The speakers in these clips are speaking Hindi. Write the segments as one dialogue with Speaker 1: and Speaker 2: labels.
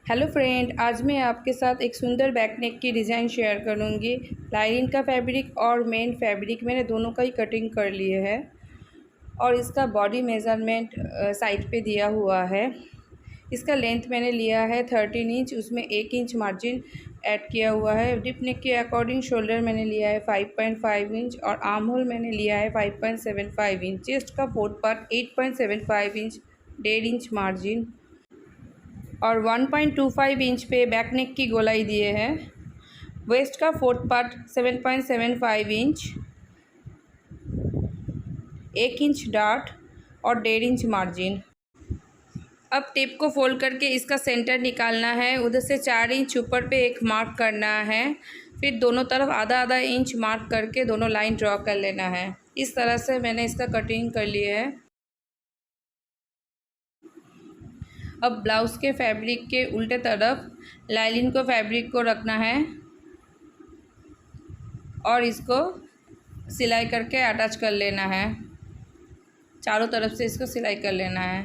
Speaker 1: हेलो फ्रेंड, आज मैं आपके साथ एक सुंदर बैक नेक की डिज़ाइन शेयर करूंगी। लाइनिंग का फैब्रिक और मेन फैब्रिक मैंने दोनों का ही कटिंग कर लिए है और इसका बॉडी मेज़रमेंट साइड पे दिया हुआ है। इसका लेंथ मैंने लिया है 13 इंच, उसमें 1 इंच मार्जिन ऐड किया हुआ है। डिप नेक के अकॉर्डिंग शोल्डर मैंने लिया है 5.5 इंच और आर्म होल मैंने लिया है 5.75 इंच। चेस्ट का fourth part 8.75 inch, 1.5 inch margin और 1.25 इंच पे बैक नेक की गोलाई दिए हैं। वेस्ट का fourth part 7.75 inch, 1 inch dart और 1.5 इंच मार्जिन। अब टेप को फोल्ड करके इसका सेंटर निकालना है। उधर से 4 इंच ऊपर पे एक मार्क करना है, फिर दोनों तरफ आधा आधा इंच मार्क करके दोनों लाइन ड्रॉ कर लेना है। इस तरह से मैंने इसका कटिंग कर लिया है। अब ब्लाउज़ के फैब्रिक के उल्टे तरफ लाइनिंग को फैब्रिक को रखना है और इसको सिलाई करके अटैच कर लेना है। चारों तरफ से इसको सिलाई कर लेना है।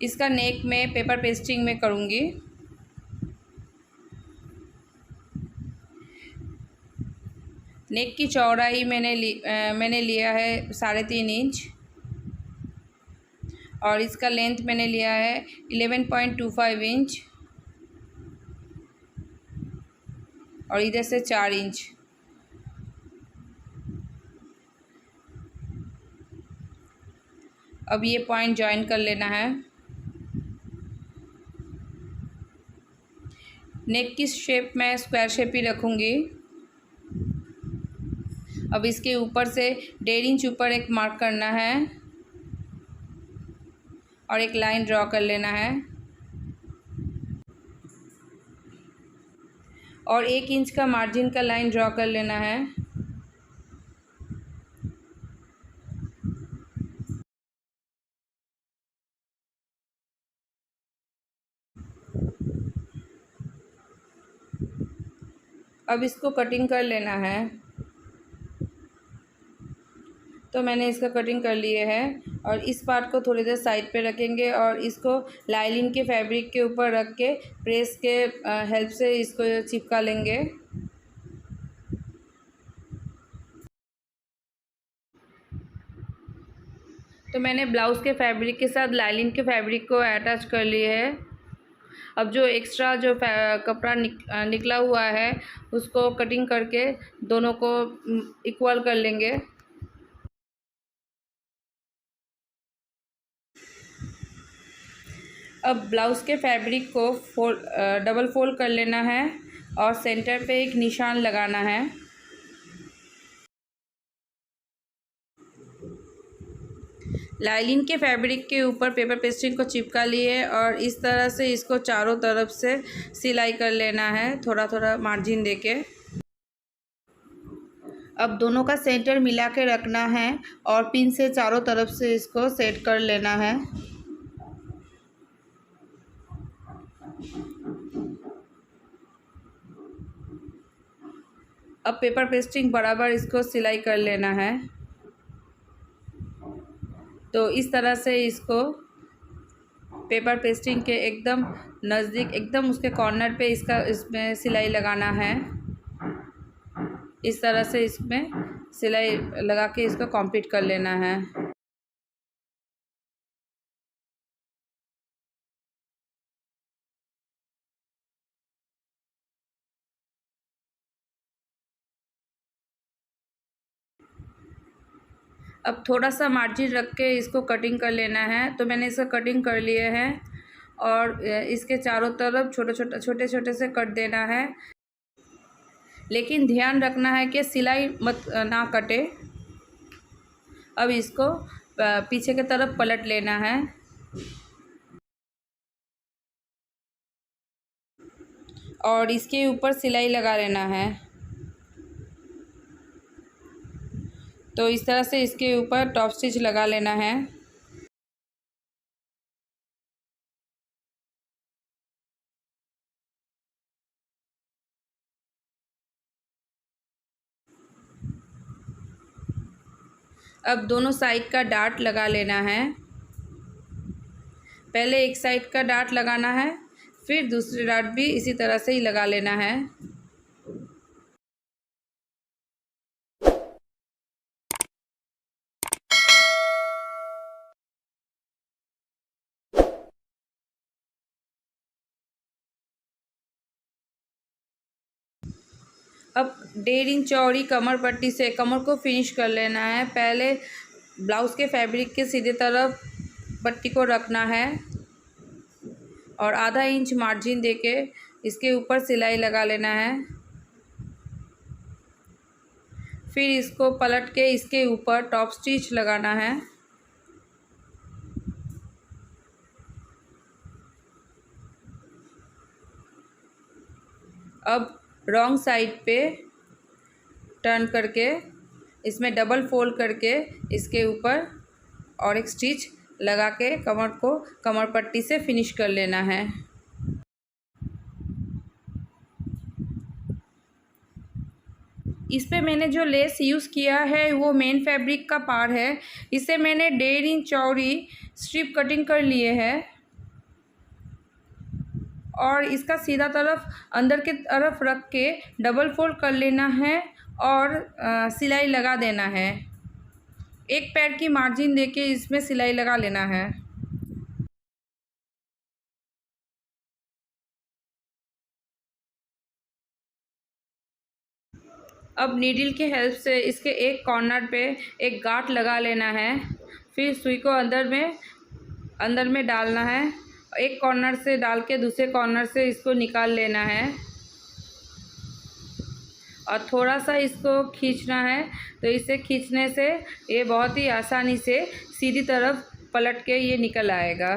Speaker 1: इसका नेक में पेपर पेस्टिंग में करूँगी। नेक की चौड़ाई मैंने लिया है 3.5 इंच और इसका लेंथ मैंने लिया है 11.25 इंच और इधर से 4 इंच। अब ये पॉइंट जॉइन कर लेना है। नेक की शेप मैं स्क्वायर शेप ही रखूँगी। अब इसके ऊपर से 1.5 इंच ऊपर एक मार्क करना है और एक लाइन ड्रॉ कर लेना है और 1 इंच का मार्जिन का लाइन ड्रॉ कर लेना है। अब इसको कटिंग कर लेना है। तो मैंने इसका कटिंग कर लिए है और इस पार्ट को थोड़ी देर साइड पे रखेंगे और इसको लाइनिंग के फैब्रिक के ऊपर रख के प्रेस के हेल्प से इसको चिपका लेंगे। तो मैंने ब्लाउज़ के फैब्रिक के साथ लाइनिंग के फैब्रिक को अटैच कर लिए है। अब जो एक्स्ट्रा जो कपड़ा निकला हुआ है उसको कटिंग करके दोनों को इक्वल कर लेंगे। अब ब्लाउज़ के फैब्रिक को डबल फोल्ड कर लेना है और सेंटर पे एक निशान लगाना है। लाइनिंग के फैब्रिक के ऊपर पेपर पेस्टिंग को चिपका लिए और इस तरह से इसको चारों तरफ से सिलाई कर लेना है, थोड़ा थोड़ा मार्जिन देके। अब दोनों का सेंटर मिला के रखना है और पिन से चारों तरफ से इसको सेट कर लेना है। अब पेपर पेस्टिंग बराबर इसको सिलाई कर लेना है। तो इस तरह से इसको पेपर पेस्टिंग के एकदम नज़दीक, एकदम उसके कॉर्नर पे इसमें सिलाई लगाना है। इस तरह से इसमें सिलाई लगा के इसको कंप्लीट कर लेना है। अब थोड़ा सा मार्जिन रख के इसको कटिंग कर लेना है। तो मैंने इसका कटिंग कर लिए हैं और इसके चारों तरफ छोटे छोटे से कट देना है, लेकिन ध्यान रखना है कि सिलाई मत ना कटे। अब इसको पीछे की तरफ पलट लेना है और इसके ऊपर सिलाई लगा लेना है। तो इस तरह से इसके ऊपर टॉप स्टिच लगा लेना है। अब दोनों साइड का डार्ट लगा लेना है। पहले एक साइड का डार्ट लगाना है, फिर दूसरी डाट भी इसी तरह से ही लगा लेना है। अब 1.5 इंच चौड़ी कमर पट्टी से कमर को फिनिश कर लेना है। पहले ब्लाउज़ के फैब्रिक के सीधे तरफ पट्टी को रखना है और आधा इंच मार्जिन देके इसके ऊपर सिलाई लगा लेना है। फिर इसको पलट के इसके ऊपर टॉप स्टिच लगाना है। अब रॉन्ग साइड पे टर्न करके इसमें डबल फोल्ड करके इसके ऊपर और एक स्टिच लगा के कमर को कमर पट्टी से फिनिश कर लेना है। इस पे मैंने जो लेस यूज़ किया है वो मेन फैब्रिक का पार है। इसे मैंने 1.5 इंच चौड़ी स्ट्रिप कटिंग कर लिए है और इसका सीधा तरफ अंदर की तरफ रख के डबल फोल्ड कर लेना है और सिलाई लगा देना है। एक पैर की मार्जिन देके इसमें सिलाई लगा लेना है। अब नीडल के हेल्प से इसके एक कॉर्नर पे एक गांठ लगा लेना है। फिर सुई को अंदर में डालना है। एक कॉर्नर से डाल के दूसरे कॉर्नर से इसको निकाल लेना है और थोड़ा सा इसको खींचना है। तो इसे खींचने से ये बहुत ही आसानी से सीधी तरफ पलट के ये निकल आएगा।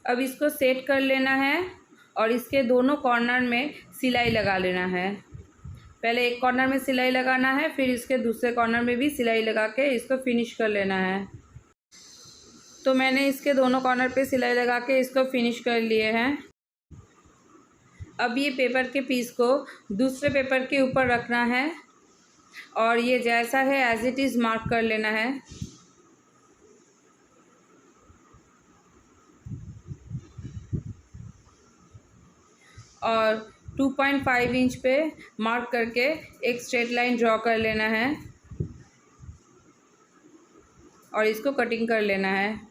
Speaker 1: अब इसको सेट कर लेना है और इसके दोनों कॉर्नर में सिलाई लगा लेना है। पहले एक कॉर्नर में सिलाई लगाना है, फिर इसके दूसरे कॉर्नर में भी सिलाई लगा के इसको फिनिश कर लेना है। तो मैंने इसके दोनों कॉर्नर पे सिलाई लगा के इसको फिनिश कर लिए हैं। अब ये पेपर के पीस को दूसरे पेपर के ऊपर रखना है और ये जैसा है एज इट इज़ मार्क कर लेना है। और 2.5 इंच पे मार्क करके एक स्ट्रेट लाइन ड्रॉ कर लेना है और इसको कटिंग कर लेना है।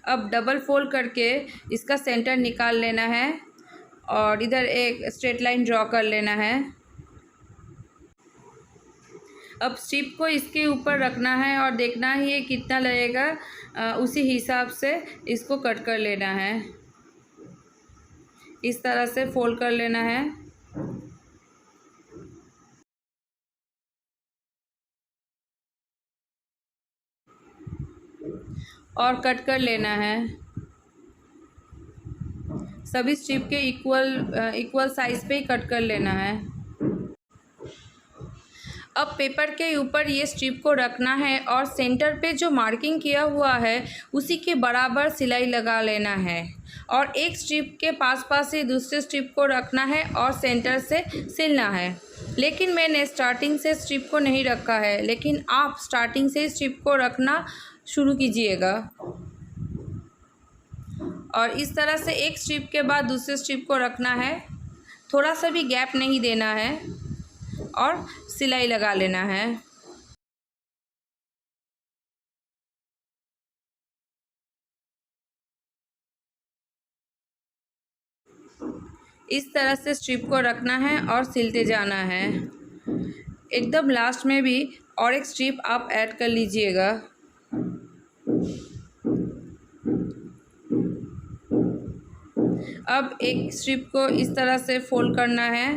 Speaker 1: अब डबल फोल्ड करके इसका सेंटर निकाल लेना है और इधर एक स्ट्रेट लाइन ड्रॉ कर लेना है। अब स्ट्रिप को इसके ऊपर रखना है और देखना है ये कितना लगेगा, उसी हिसाब से इसको कट कर लेना है। इस तरह से फोल्ड कर लेना है और कट कर लेना है। सभी स्ट्रिप के इक्वल साइज़ पे ही कट कर लेना है। अब पेपर के ऊपर ये स्ट्रिप को रखना है और सेंटर पे जो मार्किंग किया हुआ है उसी के बराबर सिलाई लगा लेना है और एक स्ट्रिप के पास ही दूसरे स्ट्रिप को रखना है और सेंटर से सिलना है। लेकिन मैंने स्टार्टिंग से स्ट्रिप को नहीं रखा है, लेकिन आप स्टार्टिंग से स्ट्रिप को रखना शुरू कीजिएगा। और इस तरह से एक स्ट्रिप के बाद दूसरे स्ट्रिप को रखना है, थोड़ा सा भी गैप नहीं देना है और सिलाई लगा लेना है। इस तरह से स्ट्रिप को रखना है और सिलते जाना है। एकदम लास्ट में भी और एक स्ट्रिप आप ऐड कर लीजिएगा। अब एक स्ट्रिप को इस तरह से फोल्ड करना है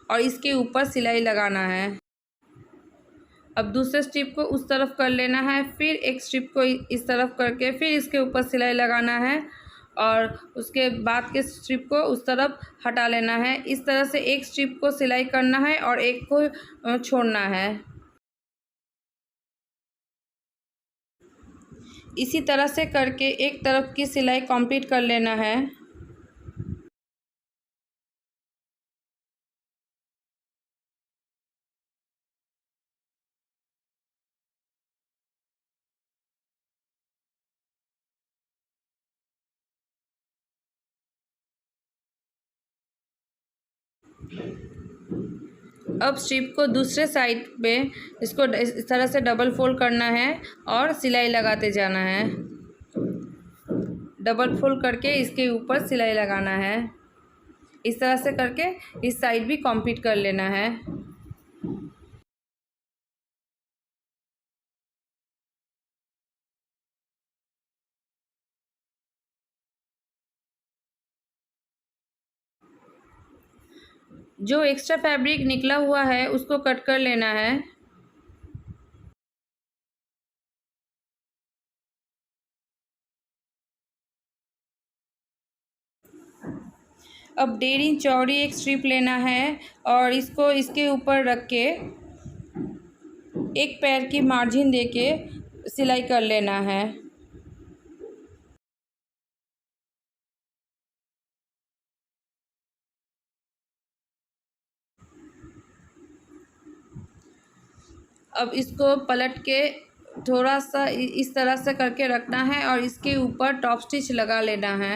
Speaker 1: और इसके ऊपर सिलाई लगाना है। अब दूसरे स्ट्रिप को उस तरफ कर लेना है, फिर एक स्ट्रिप को इस तरफ करके फिर इसके ऊपर सिलाई लगाना है और उसके बाद के स्ट्रिप को उस तरफ हटा लेना है। इस तरह से एक स्ट्रिप को सिलाई करना है और एक को छोड़ना है। इसी तरह से करके एक तरफ की सिलाई कंप्लीट कर लेना है। अब स्ट्रिप को दूसरे साइड पे इसको इस तरह से डबल फोल्ड करना है और सिलाई लगाते जाना है। डबल फोल्ड करके इसके ऊपर सिलाई लगाना है। इस तरह से करके इस साइड भी कंप्लीट कर लेना है। जो एक्स्ट्रा फैब्रिक निकला हुआ है उसको कट कर लेना है। अब 1.5 इंच चौड़ी एक स्ट्रिप लेना है और इसको इसके ऊपर रख के एक पैर की मार्जिन देके सिलाई कर लेना है। अब इसको पलट के थोड़ा सा इस तरह से करके रखना है और इसके ऊपर टॉप स्टिच लगा लेना है।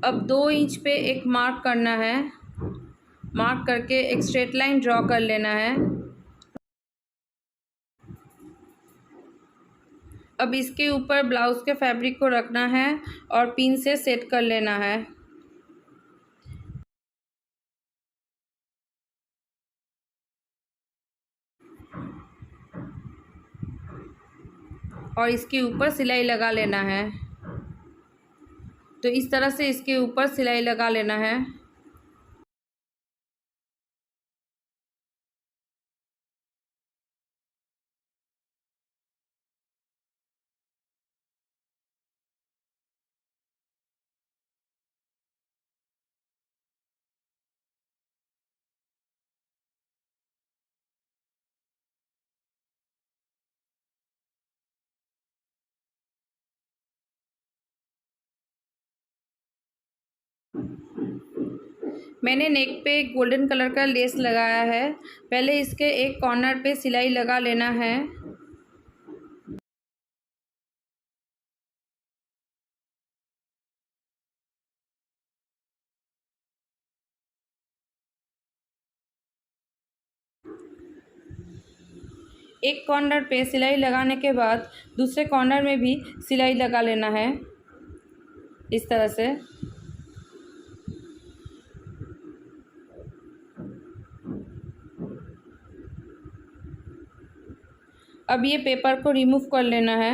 Speaker 1: अब 2 इंच पे एक मार्क करना है। मार्क करके एक स्ट्रेट लाइन ड्रॉ कर लेना है। अब इसके ऊपर ब्लाउज के फैब्रिक को रखना है और पिन से सेट कर लेना है। और इसके ऊपर सिलाई लगा लेना है। तो इस तरह से इसके ऊपर सिलाई लगा लेना है। मैंने नेक पे एक गोल्डन कलर का लेस लगाया है। पहले इसके एक कॉर्नर पे सिलाई लगा लेना है। एक कॉर्नर पे सिलाई लगाने के बाद दूसरे कॉर्नर में भी सिलाई लगा लेना है इस तरह से। अब ये पेपर को रिमूव कर लेना है।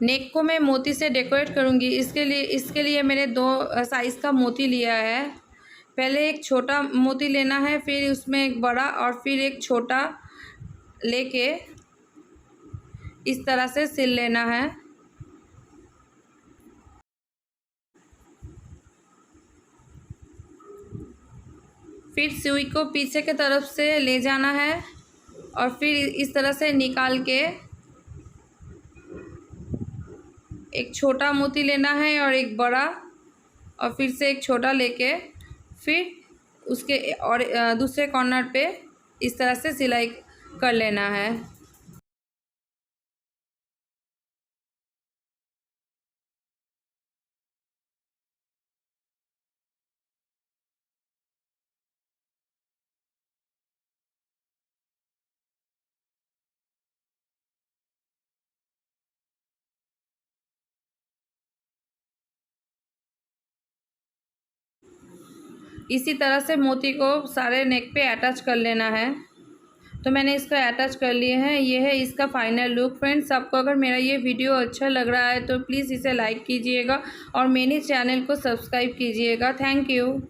Speaker 1: नेक को मैं मोती से डेकोरेट करूँगी। इसके लिए मैंने 2 साइज़ का मोती लिया है। पहले एक छोटा मोती लेना है, फिर उसमें एक बड़ा और फिर एक छोटा लेके इस तरह से सिल लेना है। फिर सुई को पीछे के तरफ से ले जाना है और फिर इस तरह से निकाल के एक छोटा मोती लेना है और एक बड़ा, और फिर से एक छोटा लेके फिर उसके और दूसरे कॉर्नर पे इस तरह से सिलाई कर लेना है। इसी तरह से मोती को सारे नेक पे अटैच कर लेना है तो मैंने इसको अटैच कर लिए हैं। ये है इसका फाइनल लुक। फ्रेंड्स, आपको अगर मेरा ये वीडियो अच्छा लग रहा है तो प्लीज़ इसे लाइक कीजिएगा और मेरे चैनल को सब्सक्राइब कीजिएगा। Thank you.